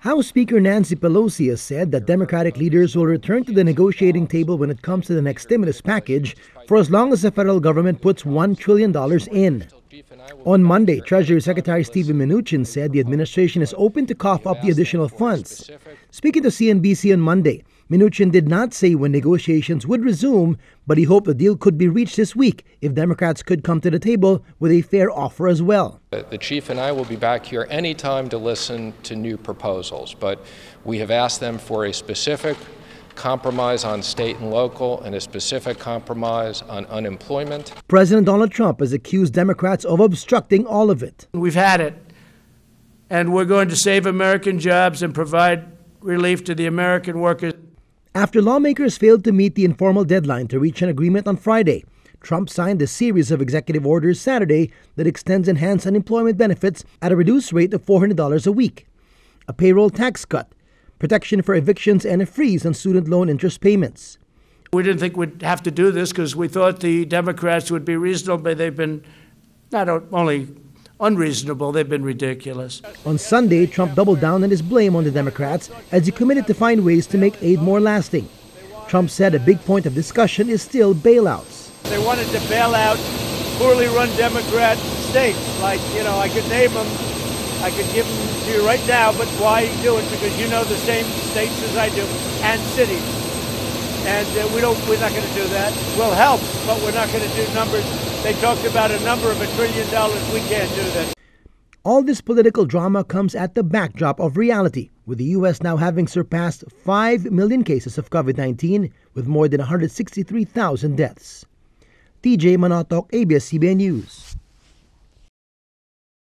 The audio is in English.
House Speaker Nancy Pelosi has said that Democratic leaders will return to the negotiating table when it comes to the next stimulus package for as long as the federal government puts $1 trillion in. On Monday, Treasury Secretary Steven Mnuchin said the administration is open to cough up the additional funds. Speaking to CNBC on Monday, Mnuchin did not say when negotiations would resume, but he hoped the deal could be reached this week if Democrats could come to the table with a fair offer as well. The chief and I will be back here anytime to listen to new proposals, but we have asked them for a specific compromise on state and local and a specific compromise on unemployment. President Donald Trump has accused Democrats of obstructing all of it. We've had it, and we're going to save American jobs and provide relief to the American workers. After lawmakers failed to meet the informal deadline to reach an agreement on Friday, Trump signed a series of executive orders Saturday that extends enhanced unemployment benefits at a reduced rate of $400 a week, a payroll tax cut, protection for evictions, and a freeze on student loan interest payments. We didn't think we'd have to do this because we thought the Democrats would be reasonable, but they've been not only unreasonable, they've been ridiculous. On Sunday, Trump doubled down on his blame on the Democrats as he committed to find ways to make aid more lasting. Trump said a big point of discussion is still bailouts. They wanted to bail out poorly run Democrat states. I could name them. I could give them to you right now, but why do it? Because you know the same states as I do, and cities. And we're not going to do that. We'll help, but we're not going to do numbers. They talked about a number of $1 trillion. We can't do that. All this political drama comes at the backdrop of reality, with the U.S. now having surpassed 5 million cases of COVID-19 with more than 163,000 deaths. TJ Manotok, ABS-CBN News.